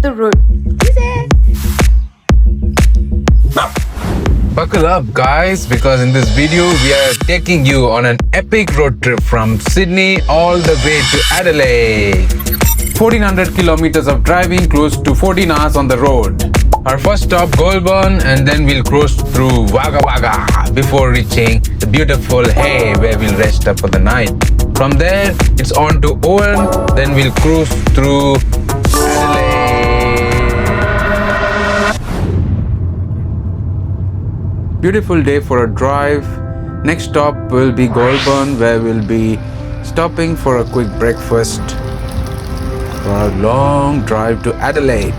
hit the road. Buckle up guys, because in this video we are taking you on an epic road trip from Sydney all the way to Adelaide. 1400 kilometers of driving, close to 14 hours on the road. Our first stop Goulburn, and then we'll cruise through Wagga Wagga before reaching the beautiful Hay, where we'll rest up for the night. From there it's on to Owen, then we'll cruise through Adelaide. Beautiful day for a drive. Next stop will be Goulburn, where we'll be stopping for a quick breakfast for a long drive to Adelaide.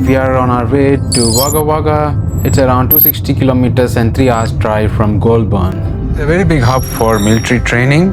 We are on our way to Wagga Wagga. It's around 260 kilometers and 3 hours drive from Goulburn. It's a very big hub for military training,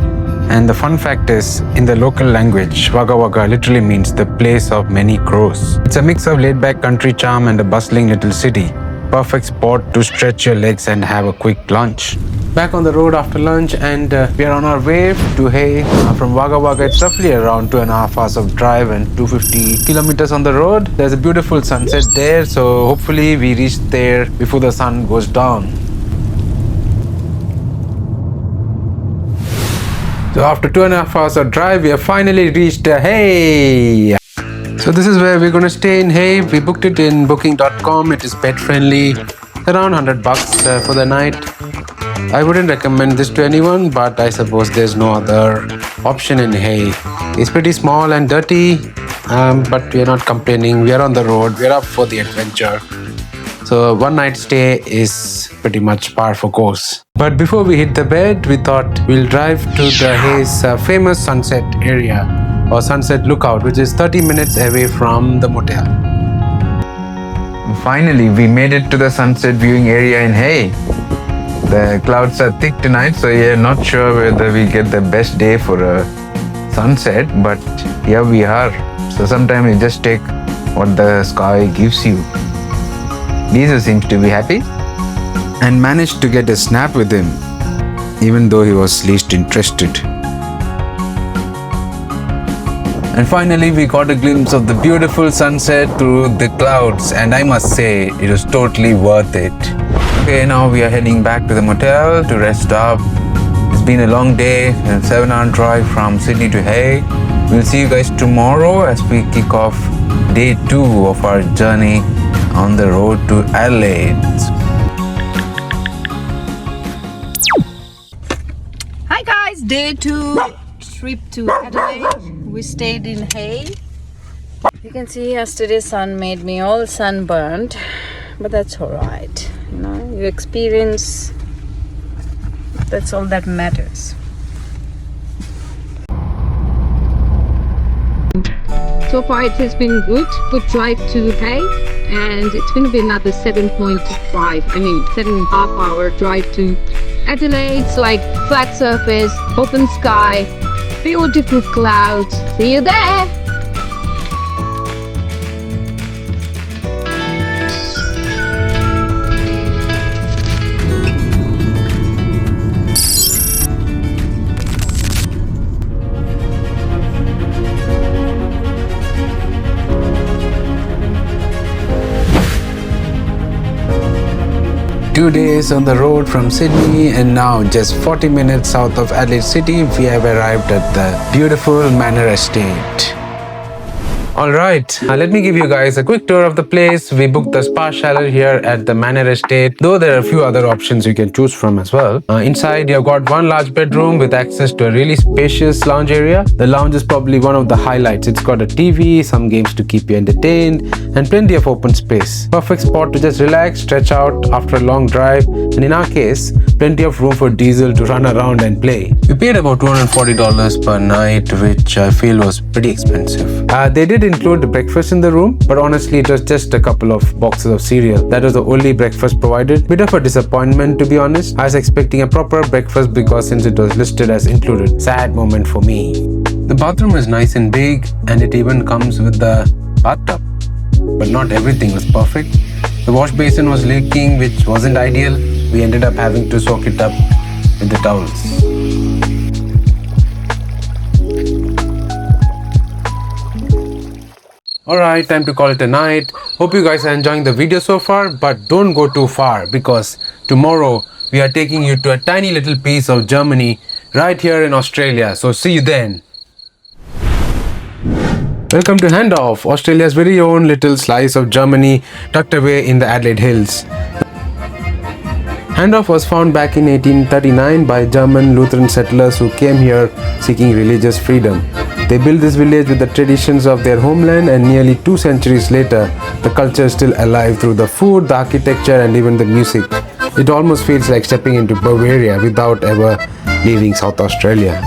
and the fun fact is, in the local language, Wagga Wagga literally means the place of many crows. It's a mix of laid-back country charm and a bustling little city. Perfect spot to stretch your legs and have a quick lunch. Back on the road after lunch, and we are on our way to Hay. From Wagga Wagga, it's roughly around 2.5 hours of drive and 250 kilometers on the road. There's a beautiful sunset there, so hopefully we reach there before the sun goes down. So after 2.5 hours of drive, we have finally reached Hay. So this is where we're going to stay in Hay. We booked it in booking.com. It is pet friendly, around $100 for the night. I wouldn't recommend this to anyone, but I suppose there's no other option in Hay. It's pretty small and dirty, but we are not complaining. We are on the road. We are up for the adventure. So one night stay is pretty much par for course. But before we hit the bed, we thought we'll drive to the Hay's famous sunset area, or sunset lookout, which is 30 minutes away from the motel. Finally, we made it to the sunset viewing area in Hay. The clouds are thick tonight, so we are not sure whether we get the best day for a sunset, but here we are. So sometimes you just take what the sky gives you. Lisa seems to be happy and managed to get a snap with him, even though he was least interested. And finally we got a glimpse of the beautiful sunset through the clouds, and I must say it was totally worth it. Okay, now we are heading back to the motel to rest up. It's been a long day and 7-hour drive from Sydney to Hay. We'll see you guys tomorrow as we kick off day 2 of our journey on the road to Adelaide. Hi guys, day 2 trip to Adelaide. We stayed in Hay. You can see yesterday's sun made me all sunburned, but that's alright. You know, you experience, that's all that matters. So far it has been good drive to Hay, and it's going to be another 7.5 hour drive to Adelaide. It's like flat surface, open sky, beautiful clouds. See you there. 2 days on the road from Sydney, and now just 40 minutes south of Adelaide City, we have arrived at the beautiful Manor estate. Alright, let me give you guys a quick tour of the place. We booked the spa chalet here at the Manor estate, though there are a few other options you can choose from as well. Inside you've got one large bedroom with access to a really spacious lounge area. The lounge is probably one of the highlights. It's got a TV, some games to keep you entertained, and plenty of open space. Perfect spot to just relax, stretch out after a long drive, and in our case, plenty of room for Diesel to run around and play. We paid about $240 per night, which I feel was pretty expensive. They did include the breakfast in the room, but honestly it was just a couple of boxes of cereal. That was the only breakfast provided. Bit of a disappointment, to be honest. I was expecting a proper breakfast because since it was listed as included. Sad moment for me. The bathroom is nice and big, and it even comes with the bathtub. But not everything was perfect. The wash basin was leaking, which wasn't ideal. We ended up having to soak it up with the towels. Alright, time to call it a night. Hope you guys are enjoying the video so far, but don't go too far because tomorrow we are taking you to a tiny little piece of Germany right here in Australia. So see you then. Welcome to Hahndorf, Australia's very own little slice of Germany tucked away in the Adelaide Hills. Hahndorf was found back in 1839 by German Lutheran settlers who came here seeking religious freedom. They built this village with the traditions of their homeland, and nearly 2 centuries later, the culture is still alive through the food, the architecture, and even the music. It almost feels like stepping into Bavaria without ever leaving South Australia.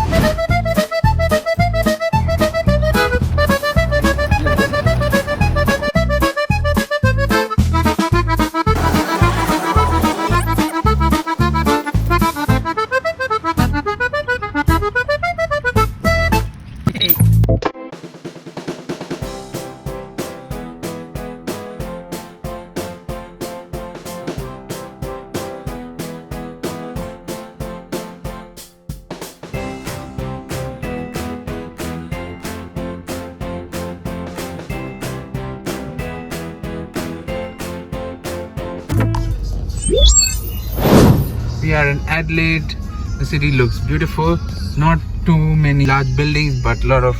We are in Adelaide. The city looks beautiful. Not too many large buildings, but a lot of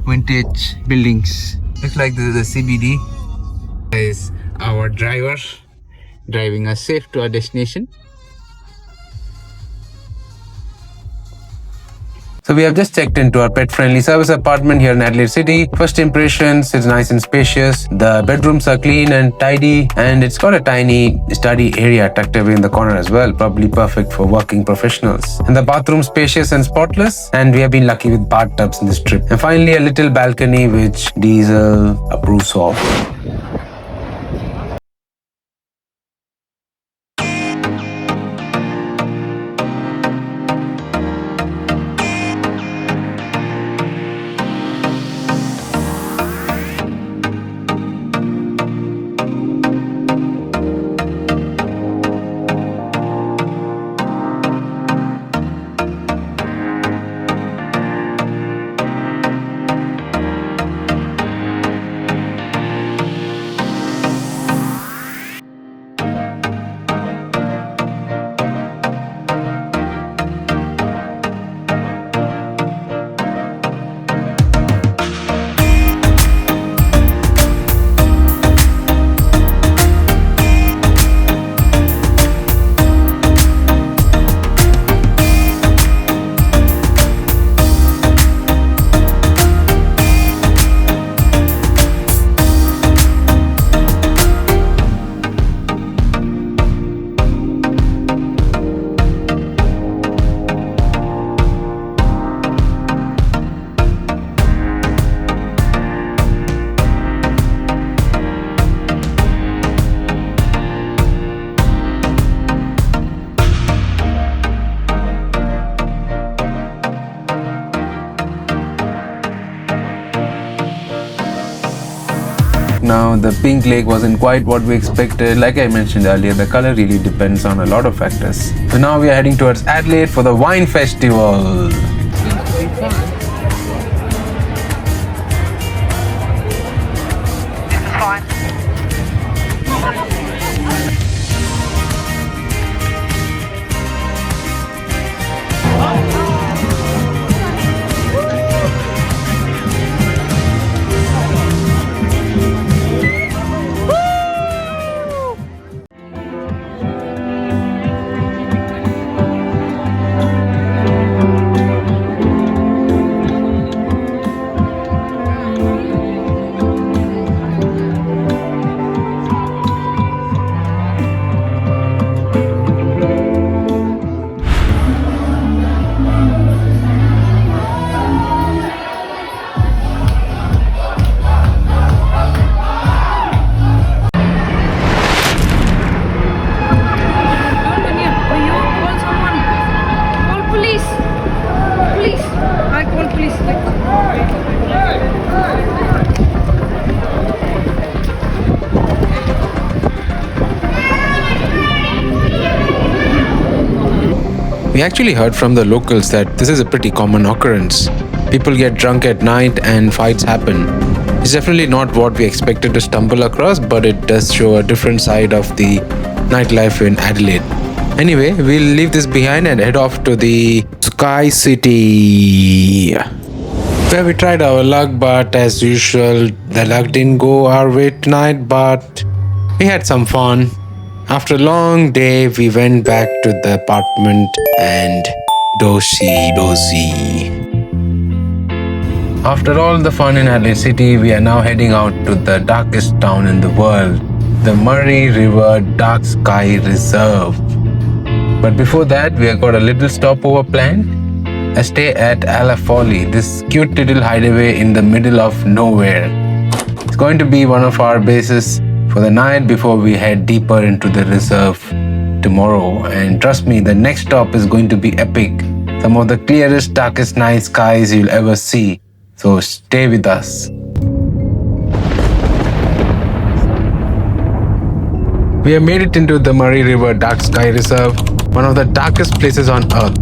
vintage buildings. Looks like this is a CBD. This is our driver driving us safe to our destination. So we have just checked into our pet-friendly service apartment here in Adelaide City. First impressions, it's nice and spacious. The bedrooms are clean and tidy, and it's got a tiny study area tucked away in the corner as well, probably perfect for working professionals. And the bathroom spacious and spotless, and we have been lucky with bathtubs in this trip. And finally, a little balcony which Diesel approves of. Now, the pink lake wasn't quite what we expected. Like I mentioned earlier, the color really depends on a lot of factors. So now we are heading towards Adelaide for the wine festival. We actually heard from the locals that this is a pretty common occurrence. People get drunk at night and fights happen. It's definitely not what we expected to stumble across, but it does show a different side of the nightlife in Adelaide. Anyway, we'll leave this behind and head off to the Sky City, where we tried our luck, but as usual, the luck didn't go our way tonight, but we had some fun. After a long day, we went back to the apartment and dozy. After all the fun in Adelaide City, we are now heading out to the darkest town in the world, the Murray River Dark Sky Reserve. But before that, we have got a little stopover planned. A stay at Ala Folly, this cute little hideaway in the middle of nowhere. It's going to be one of our bases for the night before we head deeper into the reserve tomorrow. And trust me, the next stop is going to be epic. Some of the clearest, darkest night skies you'll ever see. So stay with us. We have made it into the Murray River Dark Sky Reserve, one of the darkest places on Earth.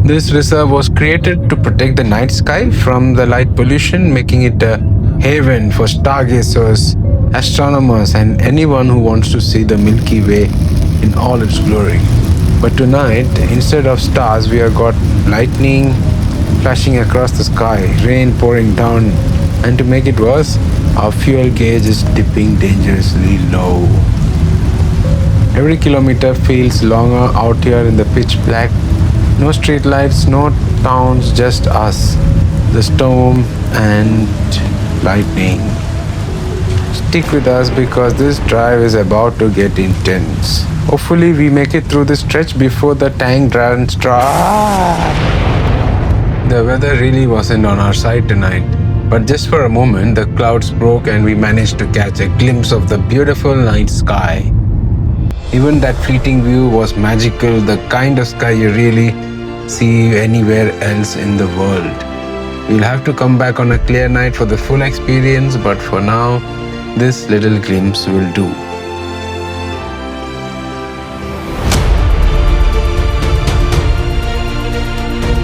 This reserve was created to protect the night sky from the light pollution, making it a haven for stargazers, astronomers, and anyone who wants to see the Milky Way in all its glory. But tonight, instead of stars, we have got lightning flashing across the sky, rain pouring down, and to make it worse, our fuel gauge is dipping dangerously low. Every kilometer feels longer out here in the pitch black. No street lights, no towns, just us, the storm and lightning. Stick with us because this drive is about to get intense. Hopefully we make it through this stretch before the tank runs dry. The weather really wasn't on our side tonight, but just for a moment the clouds broke and we managed to catch a glimpse of the beautiful night sky. Even that fleeting view was magical, the kind of sky you really see anywhere else in the world. We'll have to come back on a clear night for the full experience, but for now, this little glimpse will do.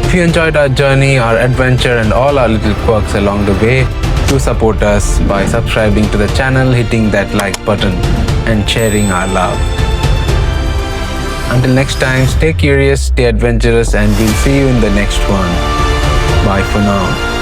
If you enjoyed our journey, our adventure, and all our little quirks along the way, do support us by subscribing to the channel, hitting that like button, and sharing our love. Until next time, stay curious, stay adventurous, and we'll see you in the next one. Bye for now.